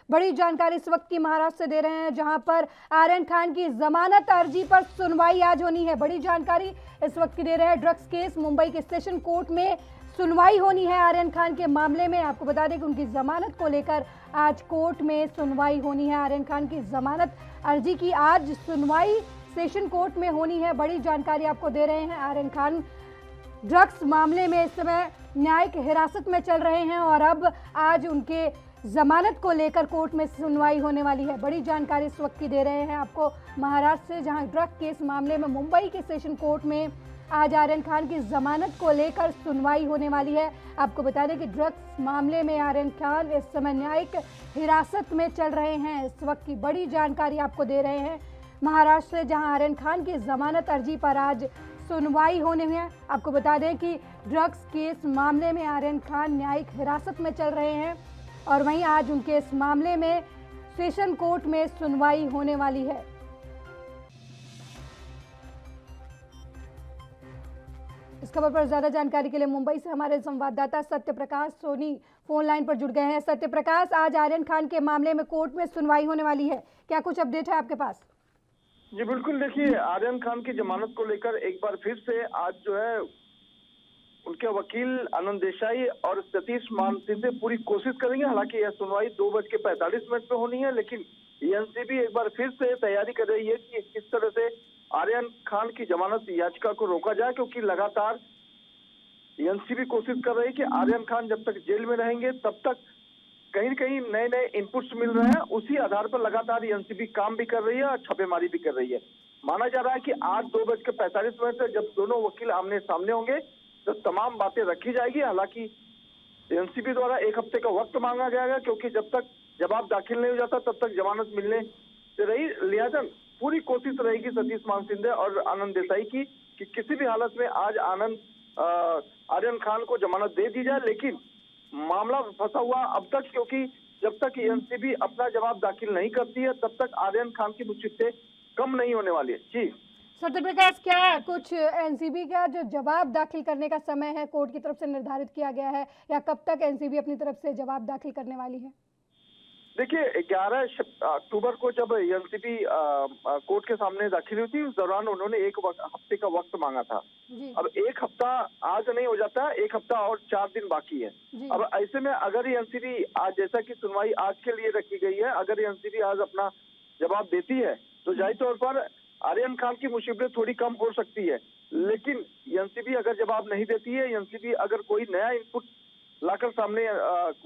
बड़ी जानकारी इस वक्त की महाराष्ट्र से दे रहे हैं, जहां पर आर्यन खान की जमानत अर्जी पर सुनवाई आज होनी है। बड़ी जानकारी इस वक्त की दे रहे हैं। ड्रग्स केस मुंबई के सेशन कोर्ट में सुनवाई होनी है आर्यन खान के मामले में। आपको बता दें कि उनकी जमानत को लेकर आज कोर्ट में सुनवाई होनी है। आर्यन खान की जमानत अर्जी की आज सुनवाई सेशन कोर्ट में होनी है। बड़ी जानकारी आपको दे रहे हैं। आर्यन खान ड्रग्स मामले में इस समय न्यायिक हिरासत में चल रहे हैं और अब आज उनके जमानत को लेकर कोर्ट में सुनवाई होने वाली है। बड़ी जानकारी इस वक्त की दे रहे हैं आपको महाराष्ट्र से, जहां ड्रग केस मामले में मुंबई के सेशन कोर्ट में आज आर्यन खान की जमानत को लेकर सुनवाई होने वाली है। आपको बता दें कि ड्रग्स मामले में आर्यन खान इस समय न्यायिक हिरासत में चल रहे हैं। इस वक्त की बड़ी जानकारी आपको दे रहे हैं महाराष्ट्र से, जहां आर्यन खान की जमानत अर्जी पर आज सुनवाई होने है। आपको बता दें कि ड्रग्स केस मामले में आर्यन खान न्यायिक हिरासत में चल रहे हैं और वहीं आज उनके इस मामले में सेशन कोर्ट में सुनवाई होने वाली है। इस खबर पर ज्यादा जानकारी के लिए मुंबई से हमारे संवाददाता सत्य प्रकाश सोनी फोन लाइन पर जुड़ गए हैं। सत्य प्रकाश, आज आर्यन खान के मामले में कोर्ट में सुनवाई होने वाली है, क्या कुछ अपडेट है आपके पास? जी बिल्कुल, देखिए आर्यन खान की जमानत को लेकर एक बार फिर से आज जो है उनके वकील आनंद देसाई और सतीश मान सिंह पूरी कोशिश करेंगे। हालांकि यह सुनवाई 2:45 पे होनी है, लेकिन एनसीबी एक बार फिर से तैयारी कर रही है कि किस तरह से आर्यन खान की जमानत याचिका को रोका जाए, क्योंकि लगातार एनसीबी कोशिश कर रही है कि आर्यन खान जब तक जेल में रहेंगे तब तक कहीं न कहीं नए नए इनपुट्स मिल रहे हैं। उसी आधार पर लगातार एनसीबी काम भी कर रही है और छापेमारी भी कर रही है। माना जा रहा है कि आज 2:45 से जब दोनों वकील आमने सामने होंगे तो तमाम बातें रखी जाएगी। हालांकि एनसीबी द्वारा 1 हफ्ते का वक्त मांगा जाएगा, क्योंकि जब तक जवाब दाखिल नहीं हो जाता तब तक जमानत मिलने से रही। लिहाजा पूरी कोशिश रहेगी सतीश मान सिंह और आनंद देसाई की कि किसी भी हालत में आज आर्यन खान को जमानत दे दी जाए। लेकिन मामला फंसा हुआ अब तक, क्योंकि जब तक एनसीबी अपना जवाब दाखिल नहीं करती है तब तक आर्यन खान की मुसीबतें कम नहीं होने वाली है। जी सत्य प्रकाश, क्या कुछ एनसीबी का जो जवाब दाखिल करने का समय है कोर्ट की तरफ से निर्धारित किया गया है, या कब तक एनसीबी अपनी तरफ से जवाब दाखिल करने वाली है? देखिए 11 अक्टूबर को जब एनसीबी कोर्ट के सामने दाखिल हुई थी, उस दौरान उन्होंने 1 हफ्ते का वक्त मांगा था। अब 1 हफ्ता आज नहीं हो जाता, 1 हफ्ता और 4 दिन बाकी है। अब ऐसे में अगर एनसीबी आज, जैसा कि सुनवाई आज के लिए रखी गई है, अगर एनसीबी आज अपना जवाब देती है तो जाहिर तौर पर आर्यन खान की मुसीबतें थोड़ी कम हो सकती है। लेकिन एनसीबी अगर जवाब नहीं देती है, एनसीबी अगर कोई नया इनपुट लाकर सामने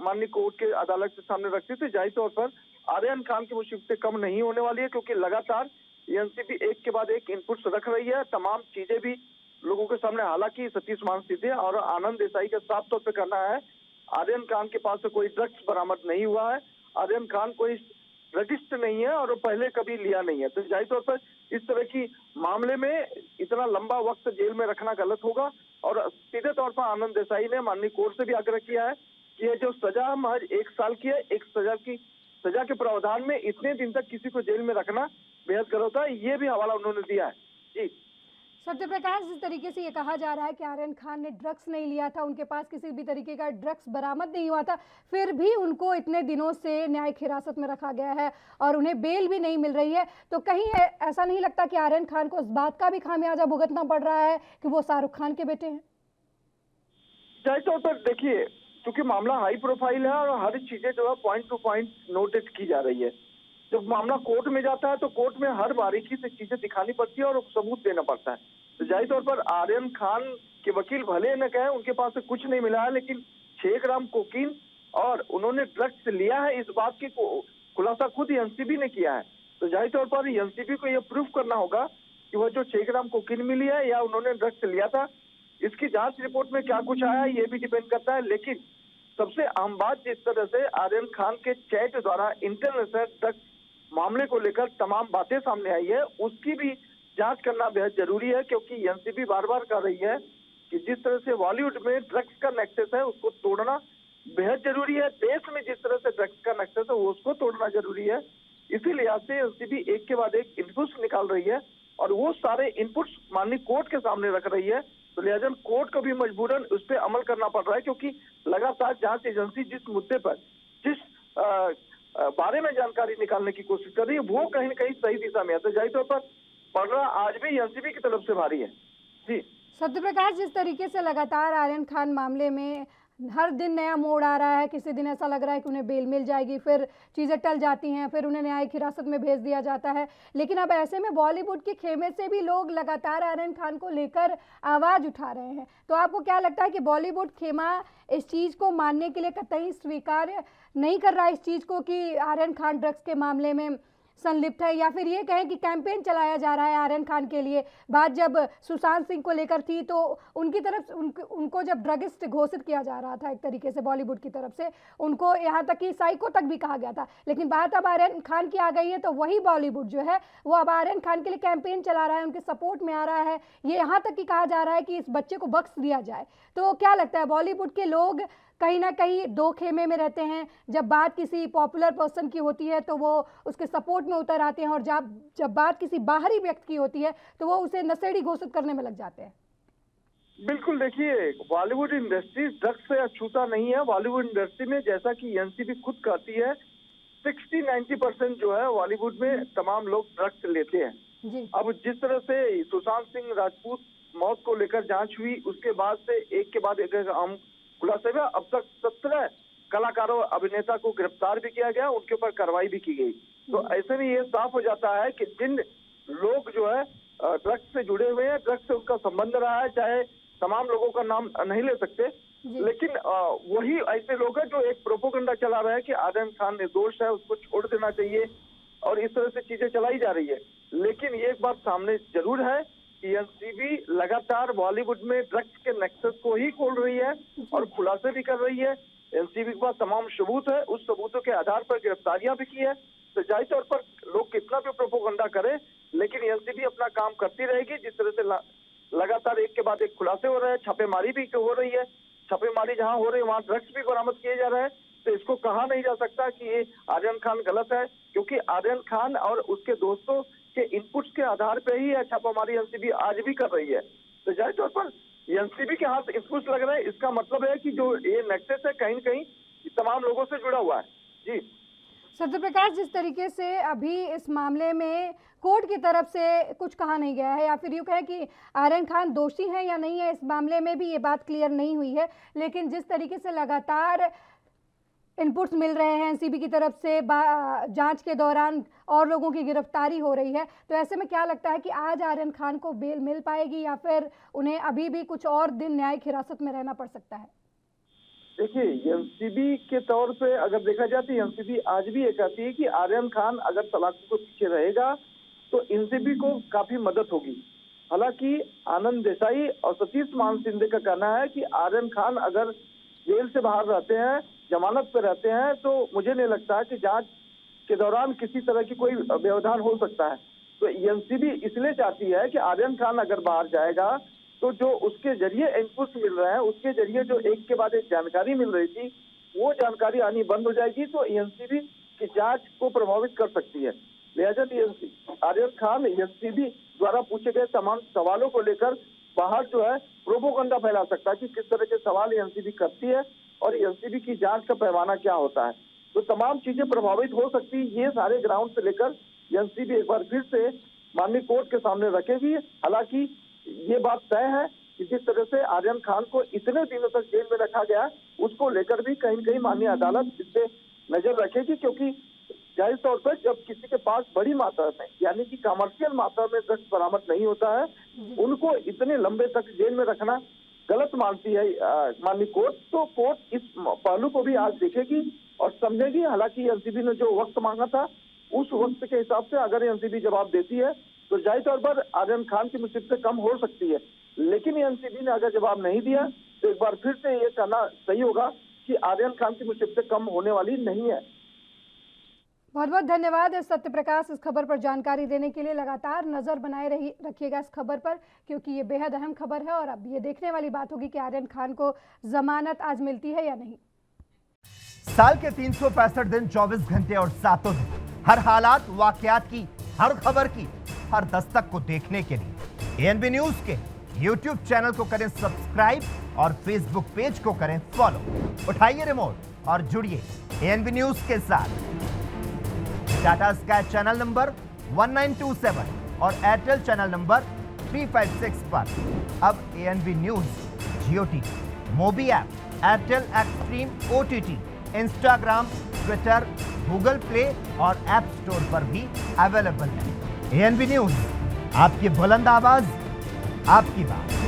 माननीय कोर्ट के अदालत के सामने रखती तो जाहिर तौर पर आर्यन खान की मुसीबतें कम नहीं होने वाली है, क्योंकि लगातार एनसीबी एक के बाद एक इनपुट्स रख रही है, तमाम चीजें भी लोगों के सामने। हालांकि सतीश मान सिंह और आनंद देसाई का साफ तौर पर कहना है आर्यन खान के पास से कोई ड्रग्स बरामद नहीं हुआ है, आर्यन खान कोई ड्रगिस्ट नहीं है और पहले कभी लिया नहीं है। तो जाहिर तौर पर इस तरह की मामले में इतना लंबा वक्त जेल में रखना गलत होगा। और सीधे तौर पर आनंद देसाई ने माननीय कोर्ट से भी आग्रह किया है कि ये जो सजा महज 1 साल की है, एक सजा के प्रावधान में इतने दिन तक किसी को जेल में रखना बेहद गलत होता है। ये भी हवाला उन्होंने दिया है। जी सत्य प्रकाश, जिस तरीके से ये कहा जा रहा है कि आर्यन खान ने ड्रग्स नहीं लिया था, उनके पास किसी भी तरीके का ड्रग्स बरामद नहीं हुआ था, फिर भी उनको इतने दिनों से न्यायिक हिरासत में रखा गया है और उन्हें बेल भी नहीं मिल रही है, तो कहीं ऐसा नहीं लगता कि आर्यन खान को इस बात का भी खामियाजा भुगतना पड़ रहा है कि वो शाहरुख खान के बेटे हैं? जाहिर तौर पर देखिए, क्योंकि मामला हाई प्रोफाइल है और हर चीजें जो है पॉइंट टू पॉइंट नोटिस की जा रही है। जब मामला कोर्ट में जाता है तो कोर्ट में हर बारीकी से चीजें दिखानी पड़ती है और सबूत देना पड़ता है। तो जाहिर तौर पर आर्यन खान के वकील भले न कहें उनके पास से कुछ नहीं मिला है, लेकिन 6 ग्राम कोकीन और उन्होंने ड्रग्स लिया है, इस बात की खुलासा खुद एनसीबी ने किया है। तो जाहिर तौर पर एनसीबी को यह प्रूफ करना होगा कि वह जो 6 ग्राम कोकीन मिली है या उन्होंने ड्रग्स लिया था, इसकी जांच रिपोर्ट में क्या कुछ आया ये भी डिपेंड करता है। लेकिन सबसे अहम बात, जिस तरह से आर्यन खान के चैट द्वारा इंटरनेशनल ड्रग्स मामले को लेकर तमाम बातें सामने आई है, उसकी भी जांच करना बेहद जरूरी है। क्योंकि एनसीबी बार बार कह रही है कि जिस तरह से बॉलीवुड में ड्रग्स का नेक्सस है उसको तोड़ना बेहद जरूरी है, देश में जिस तरह से ड्रग्स का नेक्सस है उसको तोड़ना जरूरी है। इसी लिहाज से एनसीबी एक के बाद एक इनपुट्स निकाल रही है और वो सारे इनपुट्स माननीय कोर्ट के सामने रख रही है। तो लिहाजा कोर्ट को भी मजबूरन उस पर अमल करना पड़ रहा है, क्योंकि लगातार जांच एजेंसी जिस मुद्दे पर, जिस बारे में जानकारी निकालने की कोशिश कर रही है, वो कहीं न कहीं सही दिशा में है। तो जाहिर तौर पर पलड़ा आज भी एनसीबी की तरफ से भारी है। जी सत्यप्रकाश, जिस तरीके से लगातार आर्यन खान मामले में हर दिन नया मोड़ आ रहा है, किसी दिन ऐसा लग रहा है कि उन्हें बेल मिल जाएगी, फिर चीज़ें टल जाती हैं, फिर उन्हें न्यायिक हिरासत में भेज दिया जाता है, लेकिन अब ऐसे में बॉलीवुड के खेमे से भी लोग लगातार आर्यन खान को लेकर आवाज़ उठा रहे हैं। तो आपको क्या लगता है कि बॉलीवुड खेमा इस चीज़ को मानने के लिए कतई स्वीकार्य नहीं कर रहा है इस चीज़ को कि आर्यन खान ड्रग्स के मामले में संलिप्त है, या फिर ये कहें कि कैंपेन चलाया जा रहा है आर्यन खान के लिए? बात जब सुशांत सिंह को लेकर थी तो उनकी तरफ उनको जब ड्रगिस्ट घोषित किया जा रहा था एक तरीके से बॉलीवुड की तरफ से, उनको यहाँ तक कि साइको तक भी कहा गया था, लेकिन बात अब आर्यन खान की आ गई है तो वही बॉलीवुड जो है वो अब आर्यन खान के लिए कैंपेन चला रहा है, उनके सपोर्ट में आ रहा है, ये यहाँ तक कि कहा जा रहा है कि इस बच्चे को बख्श दिया जाए। तो क्या लगता है, बॉलीवुड के लोग कहीं ना कहीं दो खेमे में रहते हैं? जब बात किसी पॉपुलर पर्सन की होती है तो वो उसके सपोर्ट में उतर आते हैं, और जब बात किसी बाहरी व्यक्ति की होती है तो वो उसे नशेड़ी घोषित करने में लग जाते हैं। बिल्कुल, देखिए बॉलीवुड इंडस्ट्री ड्रग्स से अछूता नहीं है। बॉलीवुड इंडस्ट्री में जैसा कि एनसीबी खुद कहती है 60-90% जो है बॉलीवुड में तमाम लोग ड्रग्स लेते हैं। जी। अब जिस तरह से सुशांत सिंह राजपूत मौत को लेकर जांच हुई, उसके बाद से एक के बाद एक अहम खुलासे में अब तक 17 कलाकारों अभिनेता को गिरफ्तार भी किया गया, उनके ऊपर कार्रवाई भी की गई। तो ऐसे में ये साफ हो जाता है कि जिन लोग जो है ड्रग्स से जुड़े हुए हैं, ड्रग्स से उनका संबंध रहा है, चाहे तमाम लोगों का नाम नहीं ले सकते, लेकिन वही ऐसे लोग हैं जो एक प्रोपोगंडा चला रहे हैं कि आर्यन खान निर्दोष है, उसको छोड़ देना चाहिए, और इस तरह से चीजें चलाई जा रही है। लेकिन ये एक बात सामने जरूर है कि एनसीबी लगातार बॉलीवुड में ड्रग्स के नेक्सस को ही खोल रही है और खुलासे भी कर रही है। एनसीबी के पास तमाम सबूत है, उस सबूतों के आधार पर गिरफ्तारियां भी की है। तो जाहिर तौर पर लोग कितना भी प्रोपोगंडा करें, लेकिन एनसीबी अपना काम करती रहेगी। जिस तरह से लगातार एक के बाद एक खुलासे हो रहे हैं, छापेमारी भी हो रही है, छापेमारी जहां हो रही है वहां ड्रग्स भी बरामद किए जा रहे हैं। तो इसको कहा नहीं जा सकता कि ये आर्यन खान गलत है, क्योंकि आर्यन खान और उसके दोस्तों के इनपुट्स के आधार पे ही छापामारी एनसीबी आज भी कर रही है। तो जाहिर तौर पर एनसीबी के हाथ इनपुट्स लग रहे हैं, इसका मतलब है कि जो ये नेक्सस है कहीं न कहीं तमाम लोगों से जुड़ा हुआ है। जी सत्यप्रकाश, जिस तरीके से अभी इस मामले में कोर्ट की तरफ से कुछ कहा नहीं गया है, या फिर यूँ कहें कि आर्यन खान दोषी हैं या नहीं है, इस मामले में भी ये बात क्लियर नहीं हुई है, लेकिन जिस तरीके से लगातार इनपुट्स मिल रहे हैं एनसीबी की तरफ से, जांच के दौरान और लोगों की गिरफ्तारी हो रही है, तो ऐसे में क्या लगता है कि आज आर्यन खान को बेल मिल पाएगी या फिर उन्हें अभी भी कुछ और दिन न्यायिक हिरासत में रहना पड़ सकता है? देखिए, एनसीबी के तौर पे अगर देखा जाए तो एनसीबी आज भी ये कहती है कि आर्यन खान अगर सलाखों के पीछे रहेगा तो एनसीबी को काफी मदद होगी। हालांकि आनंद देसाई और सतीश मान सिंधे का कहना है कि आर्यन खान अगर जेल से बाहर रहते हैं, जमानत पे रहते हैं, तो मुझे नहीं लगता कि जांच के दौरान किसी तरह की कोई व्यवधान हो सकता है। तो एनसीबी इसलिए चाहती है कि आर्यन खान अगर बाहर जाएगा तो जो उसके जरिए इनपुट्स मिल रहे हैं, उसके जरिए जो एक के बाद एक जानकारी मिल रही थी, वो जानकारी आनी बंद हो जाएगी, तो एनसीबी की जांच को प्रभावित कर सकती है। लिहाजा आर्यन खान एनसीबी द्वारा पूछे गए तमाम सवालों को लेकर बाहर जो है प्रोपोगंडा फैला सकता है कि किस तरह के सवाल एनसीबी करती है और एनसीबी की जांच का पैमाना क्या होता है। तो तमाम चीजें प्रभावित हो सकती। ये सारे ग्राउंड से लेकर एनसीबी एक बार फिर से माननीय कोर्ट के सामने रखेगी। हालांकि ये बात तय है कि जिस तरह से आर्यन खान को इतने दिनों तक जेल में रखा गया, उसको लेकर भी कहीं न कहीं माननीय अदालत इस पे नजर रखेगी, क्योंकि जाहिर तौर पर जब किसी के पास बड़ी मात्रा में यानी कि कमर्शियल मात्रा में ड्रग्स बरामद नहीं होता है, उनको इतने लंबे तक जेल में रखना गलत मानती है माननीय कोर्ट। तो कोर्ट इस पहलू को भी आज देखेगी और समझेगी। हालांकि एनसीबी ने जो वक्त मांगा था, उस वक्त के हिसाब से अगर एनसीबी जवाब देती है तो जाहिर तौर पर आर्यन खान की मुसीबत कम हो सकती है। लेकिन एनसीबी ने अगर जवाब नहीं दिया तो एक बार फिर से ये कहना सही होगा कि आर्यन खान की मुसीबत कम होने वाली नहीं है। बहुत बहुत धन्यवाद सत्यप्रकाश इस खबर पर जानकारी देने के लिए। लगातार नजर बनाए रखिएगा इस खबर पर, क्योंकि ये बेहद अहम खबर है और अब ये देखने वाली बात होगी कि आर्यन खान को जमानत आज मिलती है या नहीं। साल के 365 दिन 24 घंटे और 7 दिन, हर हालात वाकयात की, हर खबर की, हर दस्तक को देखने के लिए एएनबी न्यूज के YouTube चैनल को करें सब्सक्राइब और Facebook पेज को करें फॉलो। उठाइए रिमोट और जुड़िए एएनबी न्यूज के साथ। टाटा स्काई चैनल नंबर 1927 और एयरटेल चैनल नंबर 356 पर। अब ANB news Jio TV, mobi app, Airtel Xtreme OTT, Instagram, Twitter, Google Play और ऐप स्टोर पर भी अवेलेबल है। ANB न्यूज, आपकी बुलंद आवाज, आपकी बात।